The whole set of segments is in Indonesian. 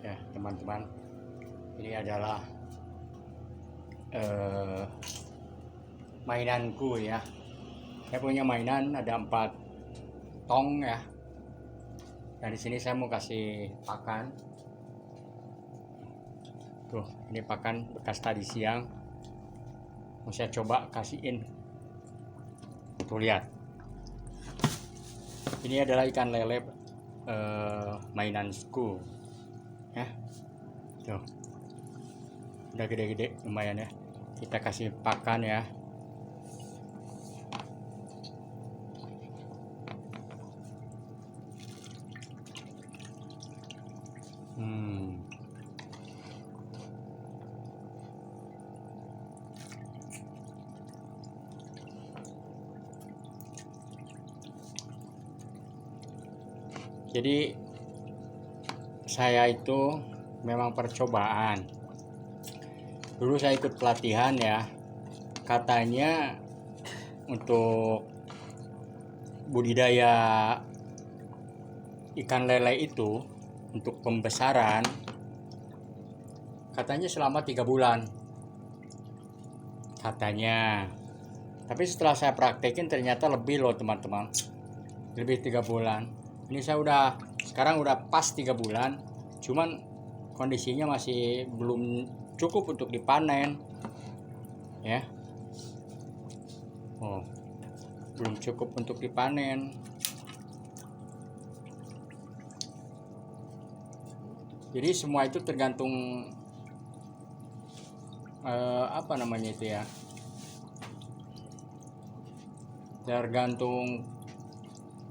Ya teman-teman, ini adalah mainanku ya. Saya punya mainan ada 4 tong ya. Dan di sini saya mau kasih pakan. Tuh, ini pakan bekas tadi siang. Mau saya coba kasihin. Tuh lihat. Ini adalah ikan lele mainanku. Ya. Tuh. Udah gede-gede lumayan ya. Kita kasih pakan ya. Jadi saya itu memang percobaan. Dulu saya ikut pelatihan ya. Katanya untuk budidaya ikan lele itu untuk pembesaran katanya selama 3 bulan. Katanya. Tapi setelah saya praktekin ternyata lebih loh teman-teman. Lebih 3 bulan. Ini saya sekarang udah pas 3 bulan, cuman kondisinya masih belum cukup untuk dipanen ya. Belum cukup untuk dipanen. Jadi semua itu tergantung apa namanya itu ya, tergantung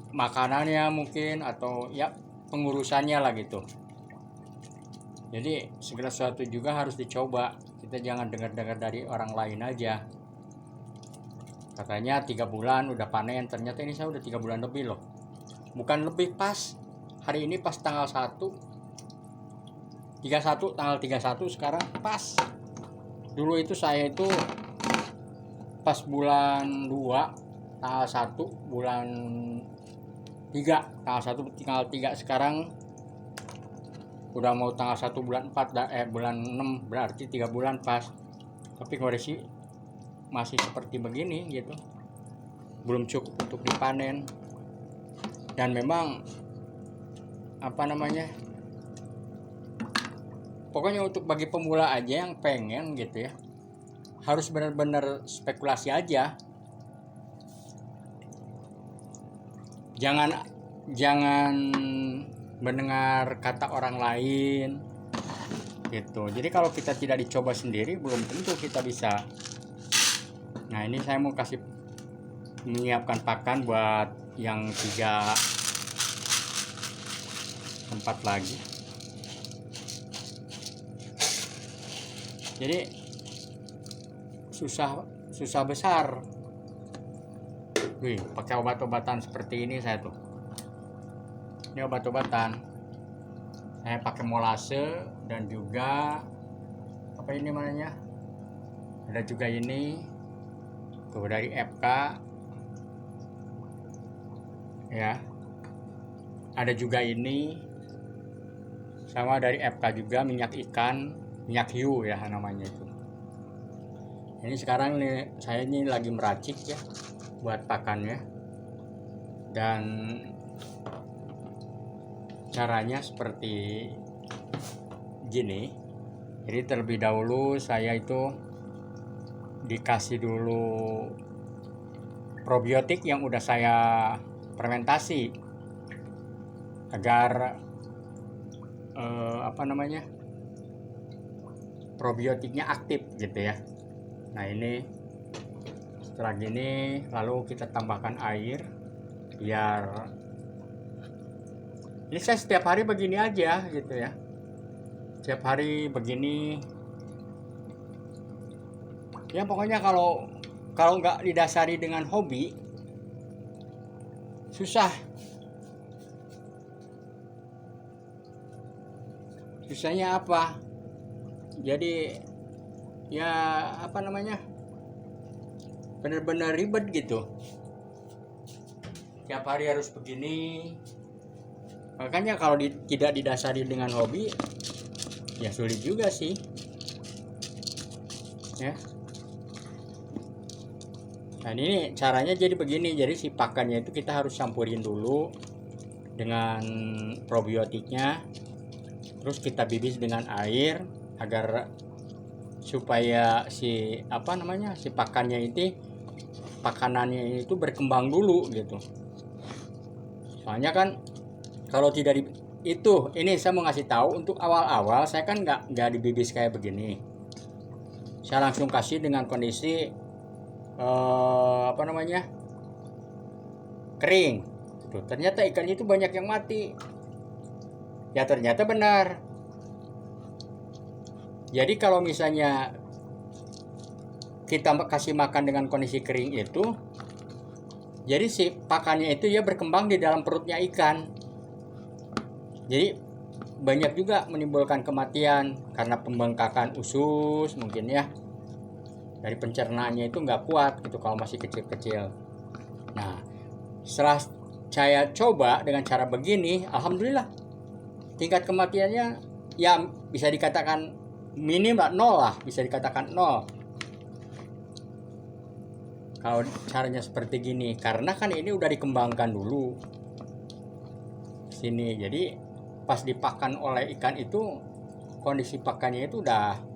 makanannya mungkin, atau ya pengurusannya lah gitu. Jadi segala sesuatu juga harus dicoba. Kita jangan dengar-dengar dari orang lain aja. Katanya 3 bulan udah panen, ternyata ini saya udah 3 bulan lebih loh. Bukan lebih, pas hari ini pas tanggal 1 tanggal 31 sekarang pas. Dulu itu saya itu pas bulan 2 tanggal 1 bulan 3 tanggal 1 tanggal 3 sekarang udah mau tanggal 1 bulan 4 bulan 6, berarti 3 bulan pas. Tapi kondisi masih seperti begini gitu, belum cukup untuk dipanen. Dan memang apa namanya, pokoknya untuk bagi pemula aja yang pengen gitu ya, harus benar-benar spekulasi aja. Jangan mendengar kata orang lain gitu. Jadi kalau kita tidak dicoba sendiri, belum tentu kita bisa. Nah, ini saya mau menyiapkan pakan buat yang 3 tempat lagi. Jadi susah besar. Wih, pakai obat-obatan seperti ini saya tuh. Ini obat-obatan. Saya pakai molase dan juga apa ini namanya? Ada juga ini tuh dari FK. Ya. Ada juga ini sama dari FK juga, minyak ikan, minyak hiu ya namanya itu. Ini sekarang nih saya ini lagi meracik ya buat pakannya. Dan caranya seperti gini. Jadi terlebih dahulu saya itu dikasih dulu probiotik yang udah saya fermentasi agar apa namanya, probiotiknya aktif gitu ya. Nah, ini setelah gini lalu kita tambahkan air biar ini saya setiap hari begini aja gitu ya. Setiap hari begini. Ya pokoknya kalau nggak didasari dengan hobi susah. Susahnya apa? Jadi ya apa namanya, benar-benar ribet gitu. Tiap hari harus begini. Makanya kalau tidak didasari dengan hobi, Ya sulit juga sih ya. Nah ini caranya jadi begini, jadi si pakannya itu kita harus campurin dulu dengan probiotiknya, terus kita bibis dengan air agar supaya si si pakannya itu pakanannya itu berkembang dulu gitu. Soalnya kan kalau tidak itu ini saya mau ngasih tahu, untuk awal-awal saya kan nggak dibibis kayak begini, saya langsung kasih dengan kondisi kering gitu. Ternyata ikannya itu banyak yang mati. Ya ternyata benar. Jadi kalau misalnya kita kasih makan dengan kondisi kering itu, jadi si pakannya itu ya berkembang di dalam perutnya ikan. Jadi banyak juga menimbulkan kematian karena pembengkakan usus mungkin ya. Dari pencernaannya itu nggak kuat gitu kalau masih kecil-kecil. Nah, setelah saya coba dengan cara begini, alhamdulillah tingkat kematiannya ya bisa dikatakan minim lah, nol lah, bisa dikatakan nol. Kalau caranya seperti gini, karena kan ini udah dikembangkan dulu sini, jadi pas dipakan oleh ikan itu kondisi pakannya itu udah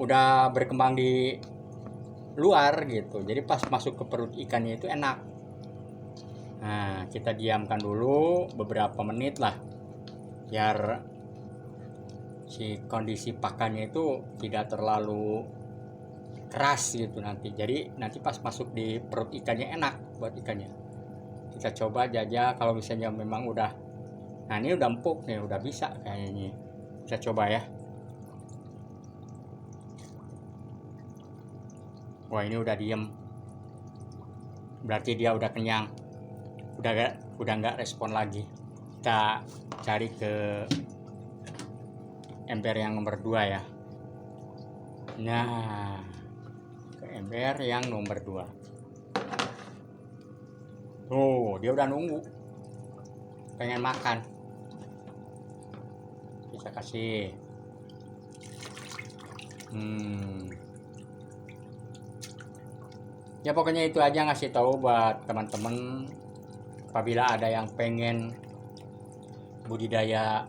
udah berkembang di luar gitu, jadi pas masuk ke perut ikannya itu enak. Nah kita diamkan dulu beberapa menit lah biar si kondisi pakannya itu tidak terlalu keras gitu nanti, jadi nanti pas masuk di perut ikannya enak buat ikannya. Kita coba aja kalau misalnya memang udah, nah ini udah empuk nih, udah bisa kayaknya, kita coba ya. Wah ini udah diem, berarti dia udah kenyang, udah nggak respon lagi. Kita cari ke ember yang nomor 2 ya. Nah ke ember yang nomor 2. Oh dia udah nunggu, pengen makan. Kita kasih ya pokoknya itu aja, ngasih tahu buat teman-teman apabila ada yang pengen budidaya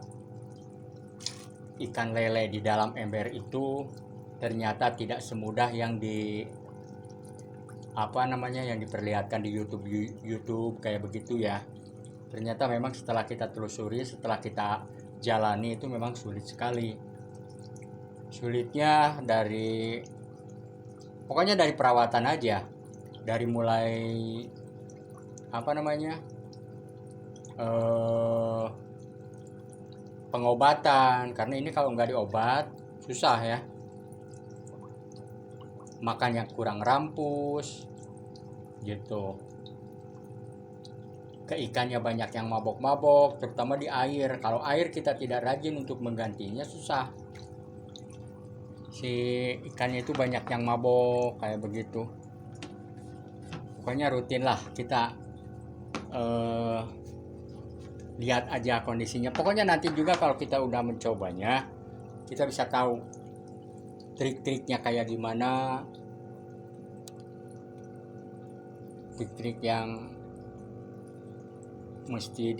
ikan lele di dalam ember itu, ternyata tidak semudah yang yang diperlihatkan di YouTube kayak begitu ya. Ternyata memang setelah kita telusuri, setelah kita jalani itu memang sulit sekali. Sulitnya pokoknya dari perawatan aja, dari mulai pengobatan, karena ini kalau nggak diobat susah ya, makannya kurang rampus gitu, ke ikannya banyak yang mabok-mabok, terutama di air. Kalau air kita tidak rajin untuk menggantinya susah, si ikannya itu banyak yang mabok kayak begitu. Pokoknya rutin lah kita lihat aja kondisinya. Pokoknya nanti juga kalau kita udah mencobanya, kita bisa tahu trik-triknya kayak gimana, trik-trik yang mesti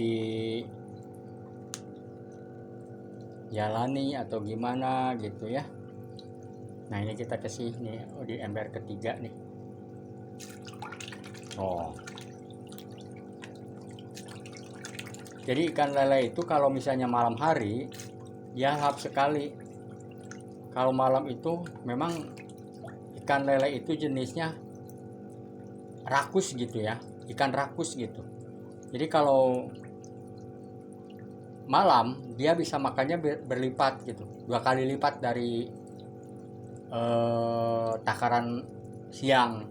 dijalani atau gimana gitu ya. Nah ini kita kasih nih di ember ketiga nih. Jadi ikan lele itu kalau misalnya malam hari ya lahap sekali. Kalau malam itu memang ikan lele itu jenisnya rakus gitu ya, ikan rakus gitu. Jadi kalau malam dia bisa makannya berlipat gitu, 2 kali lipat dari takaran siang.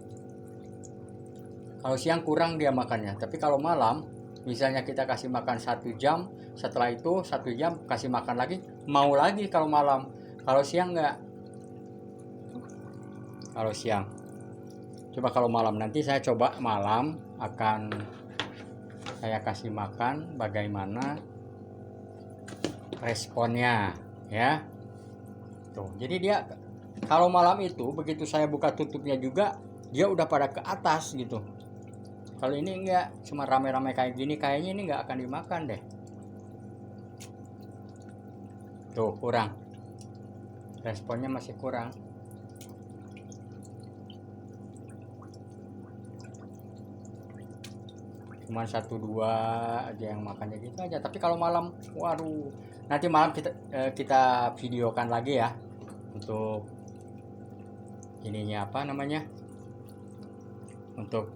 Kalau siang kurang dia makannya, tapi kalau malam misalnya kita kasih makan 1 jam, setelah itu 1 jam kasih makan lagi, mau lagi kalau malam. Kalau siang enggak. Kalau siang. Coba kalau malam, nanti saya coba malam akan saya kasih makan bagaimana. responnya ya. Tuh, jadi dia kalau malam itu begitu saya buka tutupnya juga dia udah pada ke atas gitu. Kalau ini enggak, cuma rame-rame kayak gini, kayaknya ini enggak akan dimakan deh. Tuh, kurang. Responnya masih kurang. Cuman 1-2 aja yang makannya gitu aja. Tapi kalau malam, waduh, nanti malam kita videokan lagi ya untuk ininya apa namanya, untuk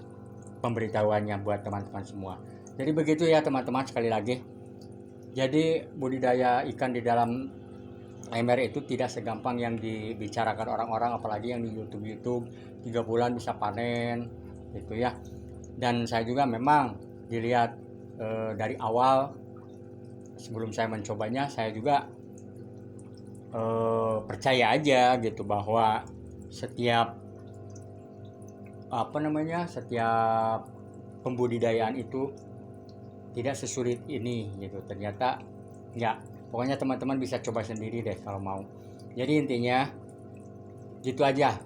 pemberitahuannya buat teman-teman semua. Jadi begitu ya teman-teman, sekali lagi. Jadi budidaya ikan di dalam ember itu tidak segampang yang dibicarakan orang-orang, apalagi yang di YouTube 3 bulan bisa panen gitu ya. Dan saya juga memang dilihat dari awal sebelum saya mencobanya, saya juga percaya aja gitu bahwa setiap setiap pembudidayaan itu tidak sesulit ini gitu. Ternyata ya, pokoknya teman-teman bisa coba sendiri deh kalau mau. Jadi intinya gitu aja.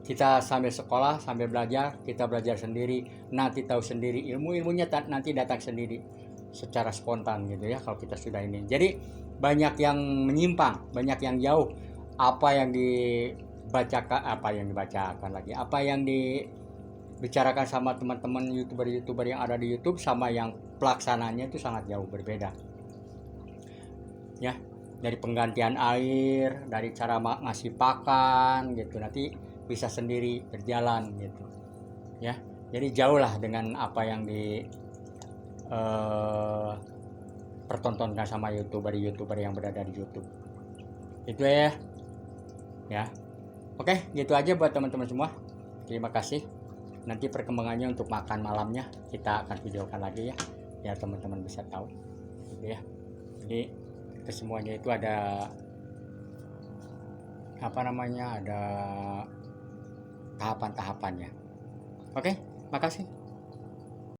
Kita sambil sekolah, sambil belajar, kita belajar sendiri, nanti tahu sendiri, ilmunya nanti datang sendiri secara spontan gitu ya kalau kita sudah ini. Jadi banyak yang menyimpang, banyak yang jauh. Apa yang dibicarakan sama teman-teman YouTuber yang ada di YouTube sama yang pelaksananya itu sangat jauh berbeda. Ya, dari penggantian air, dari cara ngasih pakan gitu, nanti bisa sendiri berjalan gitu ya. Jadi jauh lah dengan apa yang pertontonkan sama YouTuber yang berada di YouTube itu ya. Oke, gitu aja buat teman-teman semua. Terima kasih. Nanti perkembangannya untuk makan malamnya kita akan videokan lagi ya, biar teman-teman bisa tahu gitu ya. Jadi kesemuanya itu ada ada tahapan-tahapannya. Oke, makasih.